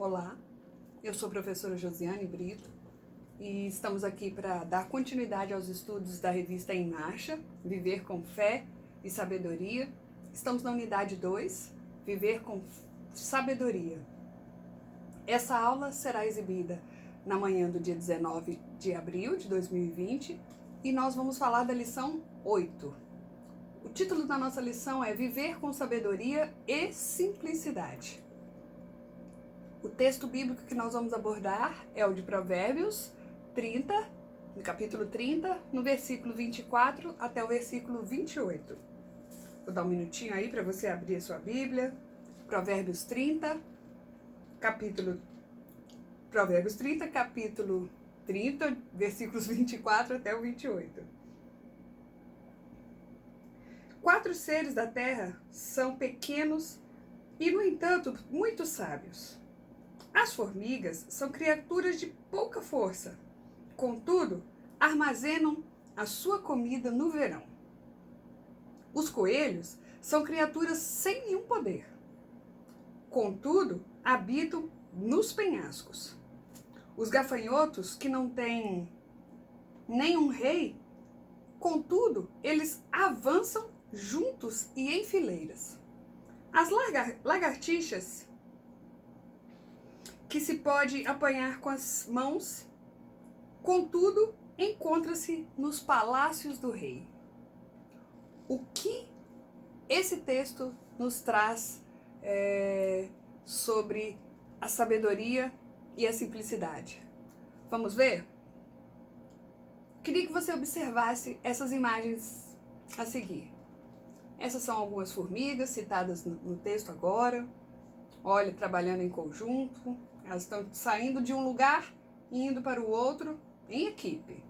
Olá, eu sou a professora Josiane Brito e estamos aqui para dar continuidade aos estudos da revista Em Marcha, Viver com Fé e Sabedoria. Estamos na unidade 2, Viver com Sabedoria. Essa aula será exibida na manhã do dia 19 de abril de 2020 e nós vamos falar da lição 8. O título da nossa lição é Viver com Sabedoria e Simplicidade. O texto bíblico que nós vamos abordar é o de Provérbios 30, no capítulo 30, no versículo 24 até o versículo 28. Vou dar um minutinho aí para você abrir a sua Bíblia. Provérbios 30, capítulo 30, versículos 24 até o 28. 4 seres da terra são pequenos e, no entanto, muito sábios. As formigas são criaturas de pouca força, contudo, armazenam a sua comida no verão. Os coelhos são criaturas sem nenhum poder, contudo, habitam nos penhascos. Os gafanhotos, que não têm nenhum rei, contudo, eles avançam juntos e em fileiras. As lagartixas, que se pode apanhar com as mãos, contudo, encontra-se nos palácios do rei. O que esse texto nos traz sobre a sabedoria e a simplicidade? Vamos ver? Queria que você observasse essas imagens a seguir. Essas são algumas formigas citadas no texto agora. Olha, trabalhando em conjunto. Elas estão saindo de um lugar e indo para o outro em equipe.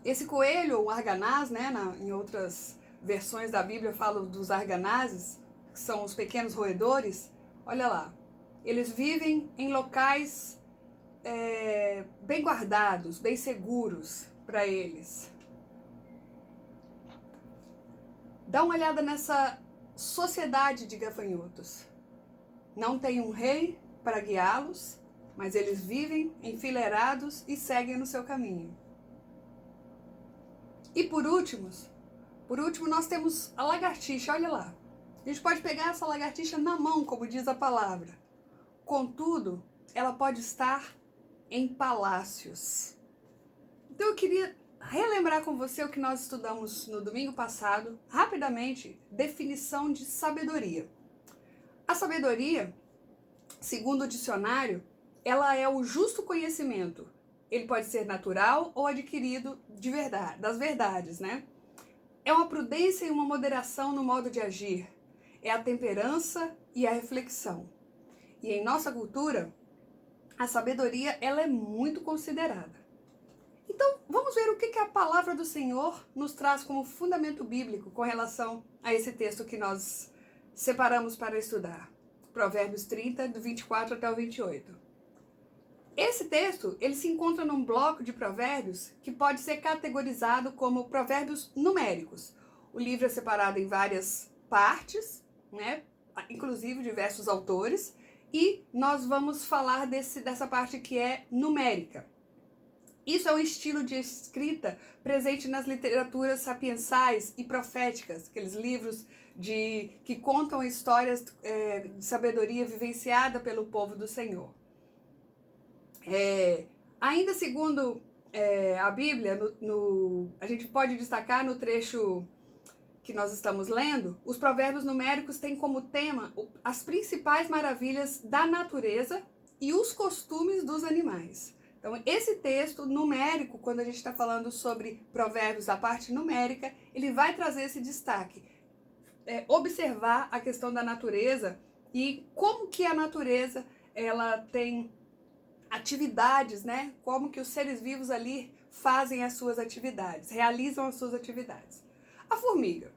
Esse coelho, ou arganaz, né, em outras versões da Bíblia falam dos arganazes, que são os pequenos roedores. Olha lá, eles vivem em locais bem guardados, bem seguros para eles. Dá uma olhada nessa sociedade de gafanhotos. Não tem um rei para guiá-los, mas eles vivem enfileirados e seguem no seu caminho. E por último nós temos a lagartixa, olha lá. A gente pode pegar essa lagartixa na mão, como diz a palavra. Contudo, ela pode estar em palácios. Então eu queria relembrar com você o que nós estudamos no domingo passado, rapidamente, definição de sabedoria. A sabedoria, segundo o dicionário, ela é o justo conhecimento. Ele pode ser natural ou adquirido de verdade, das verdades, né? É uma prudência e uma moderação no modo de agir. É a temperança e a reflexão. E em nossa cultura, a sabedoria ela é muito considerada. Então, vamos ver o que a palavra do Senhor nos traz como fundamento bíblico com relação a esse texto que nós separamos para estudar. Provérbios 30, do 24 até o 28. Esse texto, ele se encontra num bloco de provérbios que pode ser categorizado como provérbios numéricos. O livro é separado em várias partes, né? Inclusive diversos autores, e nós vamos falar dessa parte que é numérica. Isso é um estilo de escrita presente nas literaturas sapiensais e proféticas, aqueles livros que contam histórias de sabedoria vivenciada pelo povo do Senhor. Ainda segundo a Bíblia, a gente pode destacar no trecho que nós estamos lendo, os provérbios numéricos têm como tema as principais maravilhas da natureza e os costumes dos animais. Então, esse texto numérico, quando a gente está falando sobre provérbios, a parte numérica, ele vai trazer esse destaque. Observar a questão da natureza e como que a natureza ela tem atividades, né? Como que os seres vivos ali fazem as suas atividades, realizam as suas atividades. A formiga.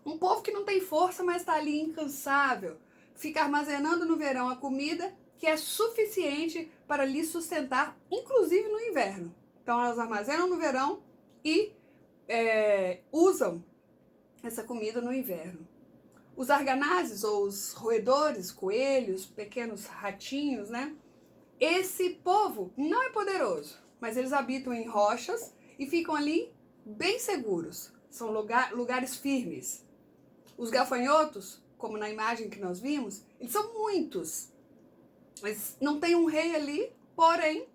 Um povo que não tem força, mas está ali incansável, fica armazenando no verão a comida que é suficiente para lhe sustentar, inclusive no inverno. Então elas armazenam no verão e usam essa comida no inverno. Os arganazes, ou os roedores, coelhos, pequenos ratinhos, né? Esse povo não é poderoso, mas eles habitam em rochas e ficam ali bem seguros. São lugares firmes. Os gafanhotos, como na imagem que nós vimos, eles são muitos. Mas não tem um rei ali, porém,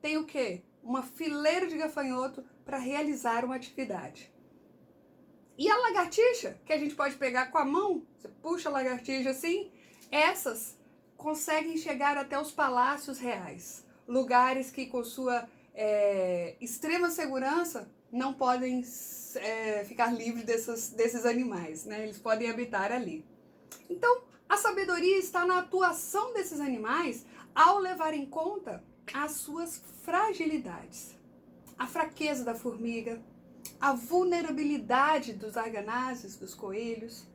tem o quê? Uma fileira de gafanhoto para realizar uma atividade. E a lagartixa, que a gente pode pegar com a mão, você puxa a lagartixa assim, essas conseguem chegar até os palácios reais. Lugares que, com sua extrema segurança, não podem ficar livres desses animais, né? Eles podem habitar ali. Então, a sabedoria está na atuação desses animais ao levar em conta as suas fragilidades. A fraqueza da formiga, a vulnerabilidade dos arganazes, dos coelhos,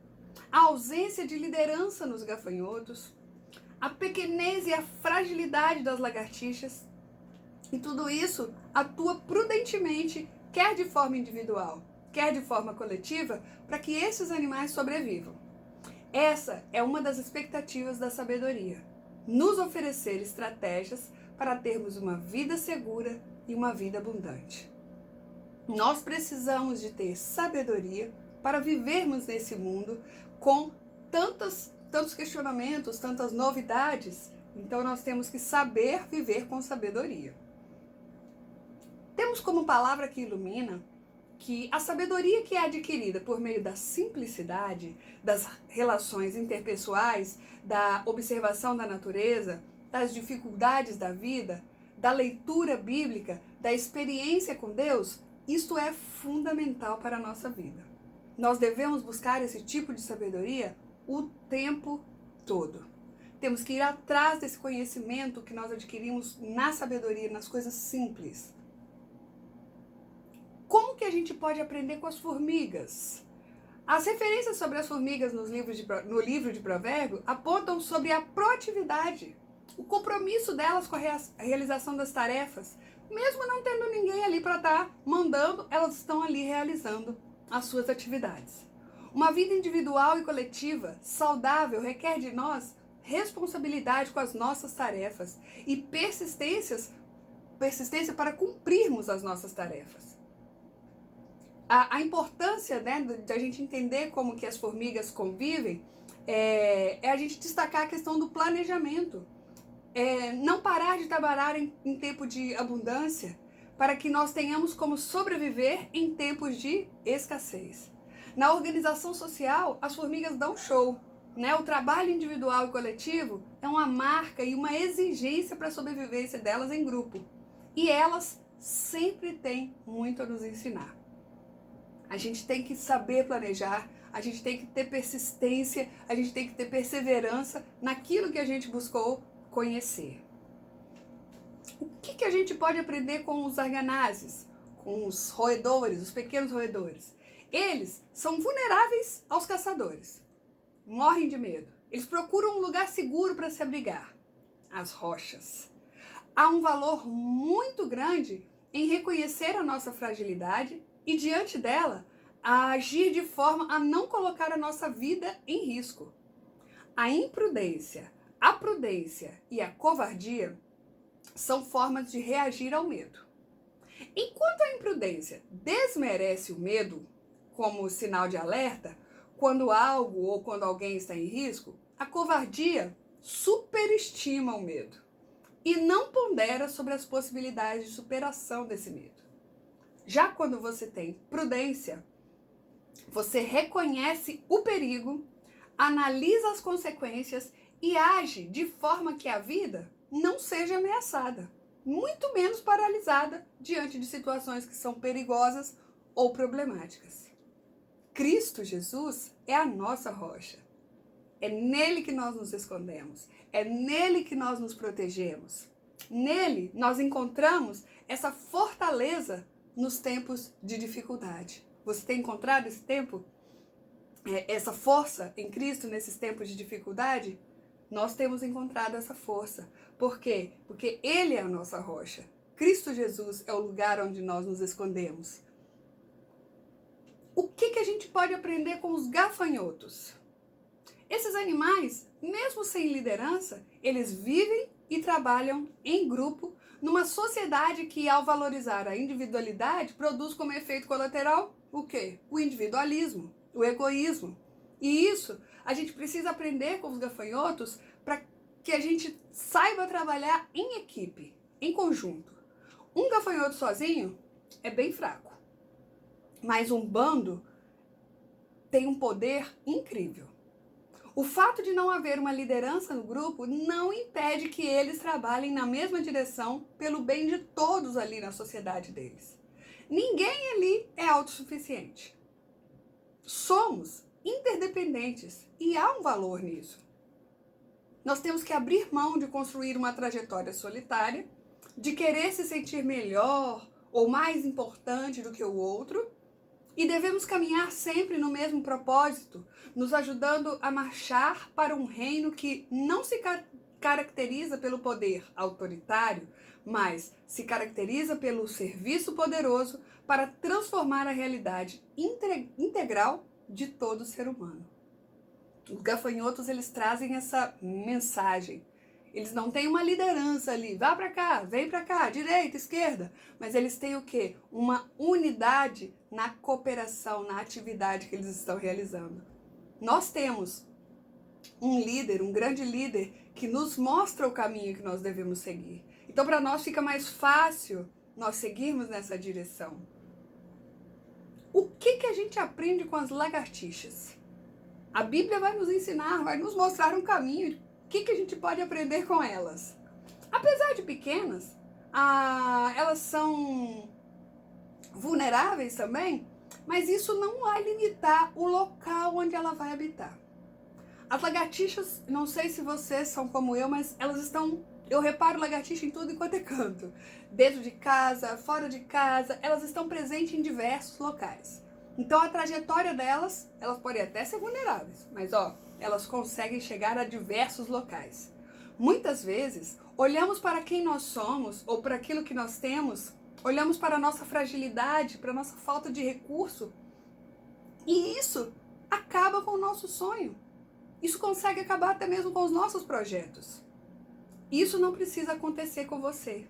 a ausência de liderança nos gafanhotos, a pequenez e a fragilidade das lagartixas. E tudo isso atua prudentemente, quer de forma individual, quer de forma coletiva, para que esses animais sobrevivam. Essa é uma das expectativas da sabedoria, nos oferecer estratégias para termos uma vida segura e uma vida abundante. Nós precisamos de ter sabedoria para vivermos nesse mundo com tantos questionamentos, tantas novidades. Então nós temos que saber viver com sabedoria. Temos como palavra que ilumina que a sabedoria que é adquirida por meio da simplicidade, das relações interpessoais, da observação da natureza, das dificuldades da vida, da leitura bíblica, da experiência com Deus, isto é fundamental para a nossa vida. Nós devemos buscar esse tipo de sabedoria o tempo todo. Temos que ir atrás desse conhecimento que nós adquirimos na sabedoria, nas coisas simples. Como que a gente pode aprender com as formigas? As referências sobre as formigas no livro de Provérbios apontam sobre a proatividade, o compromisso delas com a realização das tarefas. Mesmo não tendo ninguém ali para estar mandando, elas estão ali realizando as suas atividades. Uma vida individual e coletiva saudável requer de nós responsabilidade com as nossas tarefas e persistência para cumprirmos as nossas tarefas. A importância, né, de a gente entender como que as formigas convivem é a gente destacar a questão do planejamento. Não parar de trabalhar em tempo de abundância para que nós tenhamos como sobreviver em tempos de escassez. Na organização social, as formigas dão show, né? O trabalho individual e coletivo é uma marca e uma exigência para a sobrevivência delas em grupo. E elas sempre têm muito a nos ensinar. A gente tem que saber planejar, a gente tem que ter persistência, a gente tem que ter perseverança naquilo que a gente buscou conhecer. O que a gente pode aprender com os arganazes, com os roedores, os pequenos roedores? Eles são vulneráveis aos caçadores, morrem de medo. Eles procuram um lugar seguro para se abrigar, as rochas. Há um valor muito grande em reconhecer a nossa fragilidade e, diante dela, a agir de forma a não colocar a nossa vida em risco. A imprudência, a prudência e a covardia são formas de reagir ao medo. Enquanto a imprudência desmerece o medo como sinal de alerta, quando algo ou quando alguém está em risco, a covardia superestima o medo e não pondera sobre as possibilidades de superação desse medo. Já quando você tem prudência, você reconhece o perigo, analisa as consequências e age de forma que a vida não seja ameaçada, muito menos paralisada diante de situações que são perigosas ou problemáticas. Cristo Jesus é a nossa rocha. É nele que nós nos escondemos, é nele que nós nos protegemos. Nele nós encontramos essa fortaleza nos tempos de dificuldade. Você tem encontrado esse tempo, essa força em Cristo nesses tempos de dificuldade? Nós temos encontrado essa força. Por quê? Porque Ele é a nossa rocha. Cristo Jesus é o lugar onde nós nos escondemos. O que a gente pode aprender com os gafanhotos? Esses animais, mesmo sem liderança, eles vivem e trabalham em grupo numa sociedade que, ao valorizar a individualidade, produz como efeito colateral o quê? O individualismo, o egoísmo. E isso a gente precisa aprender com os gafanhotos para que a gente saiba trabalhar em equipe, em conjunto. Um gafanhoto sozinho é bem fraco, mas um bando tem um poder incrível. O fato de não haver uma liderança no grupo não impede que eles trabalhem na mesma direção pelo bem de todos ali na sociedade deles. Ninguém ali é autossuficiente. Somos interdependentes e há um valor nisso. Nós temos que abrir mão de construir uma trajetória solitária, de querer se sentir melhor ou mais importante do que o outro, e devemos caminhar sempre no mesmo propósito, nos ajudando a marchar para um reino que não se caracteriza pelo poder autoritário, mas se caracteriza pelo serviço poderoso para transformar a realidade integral de todo ser humano. Os gafanhotos, eles trazem essa mensagem. Eles não têm uma liderança ali, vá para cá, vem para cá, direita, esquerda, mas eles têm o quê? Uma unidade na cooperação, na atividade que eles estão realizando. Nós temos um líder, um grande líder, que nos mostra o caminho que nós devemos seguir. Então, para nós fica mais fácil nós seguirmos nessa direção. O que a gente aprende com as lagartixas? A Bíblia vai nos ensinar, vai nos mostrar um caminho. O que a gente pode aprender com elas? Apesar de pequenas, elas são vulneráveis também, mas isso não vai limitar o local onde ela vai habitar. As lagartixas, não sei se vocês são como eu, mas elas estão... Eu reparo lagartixa em tudo enquanto é canto. Dentro de casa, fora de casa, elas estão presentes em diversos locais. Então a trajetória delas, elas podem até ser vulneráveis, mas elas conseguem chegar a diversos locais. Muitas vezes, olhamos para quem nós somos ou para aquilo que nós temos, olhamos para a nossa fragilidade, para a nossa falta de recurso, e isso acaba com o nosso sonho. Isso consegue acabar até mesmo com os nossos projetos. Isso não precisa acontecer com você.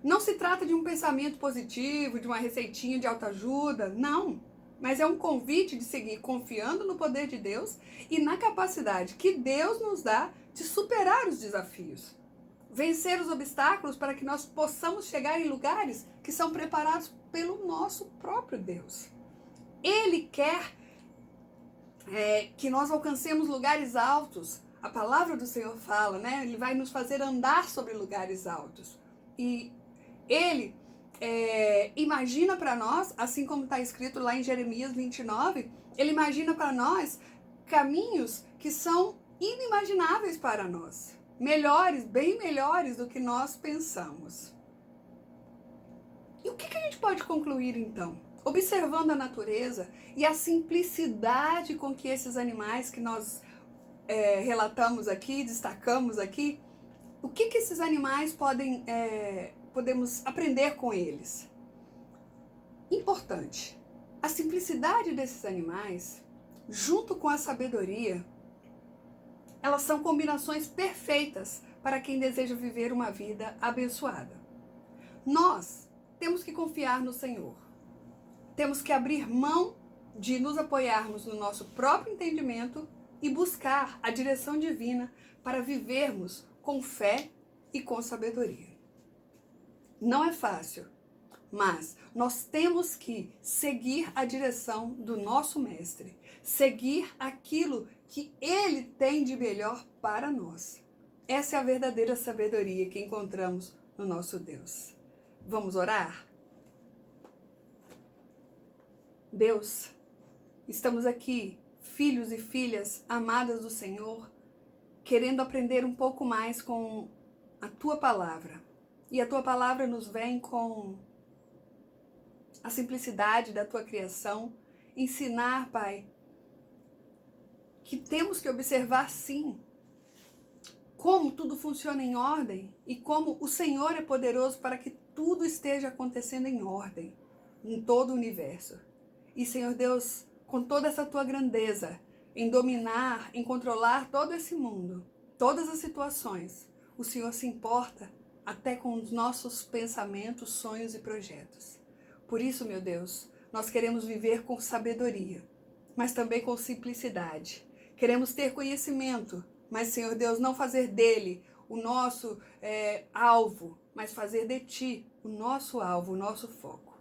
Não se trata de um pensamento positivo, de uma receitinha de autoajuda, não. Mas é um convite de seguir confiando no poder de Deus e na capacidade que Deus nos dá de superar os desafios. Vencer os obstáculos para que nós possamos chegar em lugares que são preparados pelo nosso próprio Deus. Ele quer que nós alcancemos lugares altos. A palavra do Senhor fala, né? Ele vai nos fazer andar sobre lugares altos. E Ele imagina para nós, assim como está escrito lá em Jeremias 29, Ele imagina para nós caminhos que são inimagináveis para nós. Melhores, bem melhores do que nós pensamos. E o que a gente pode concluir então? Observando a natureza e a simplicidade com que esses animais que nós relatamos aqui, destacamos aqui, o que esses animais podemos aprender com eles? Importante, a simplicidade desses animais, junto com a sabedoria, elas são combinações perfeitas para quem deseja viver uma vida abençoada. Nós temos que confiar no Senhor. Temos que abrir mão de nos apoiarmos no nosso próprio entendimento e buscar a direção divina para vivermos com fé e com sabedoria. Não é fácil, mas nós temos que seguir a direção do nosso Mestre, seguir aquilo que Ele tem de melhor para nós. Essa é a verdadeira sabedoria que encontramos no nosso Deus. Vamos orar? Deus, estamos aqui, filhos e filhas amadas do Senhor, querendo aprender um pouco mais com a Tua Palavra. E a Tua Palavra nos vem com a simplicidade da Tua criação, ensinar, Pai, que temos que observar, sim, como tudo funciona em ordem e como o Senhor é poderoso para que tudo esteja acontecendo em ordem, em todo o universo. E, Senhor Deus, com toda essa Tua grandeza, em dominar, em controlar todo esse mundo, todas as situações. O Senhor se importa até com os nossos pensamentos, sonhos e projetos. Por isso, meu Deus, nós queremos viver com sabedoria, mas também com simplicidade. Queremos ter conhecimento, mas, Senhor Deus, não fazer dele o nosso alvo, mas fazer de Ti o nosso alvo, o nosso foco.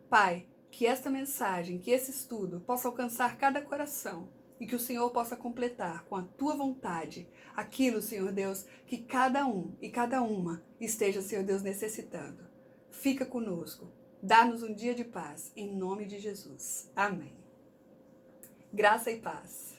Pai, que esta mensagem, que esse estudo possa alcançar cada coração e que o Senhor possa completar com a Tua vontade aquilo, Senhor Deus, que cada um e cada uma esteja, Senhor Deus, necessitando. Fica conosco. Dá-nos um dia de paz, em nome de Jesus. Amém. Graça e paz.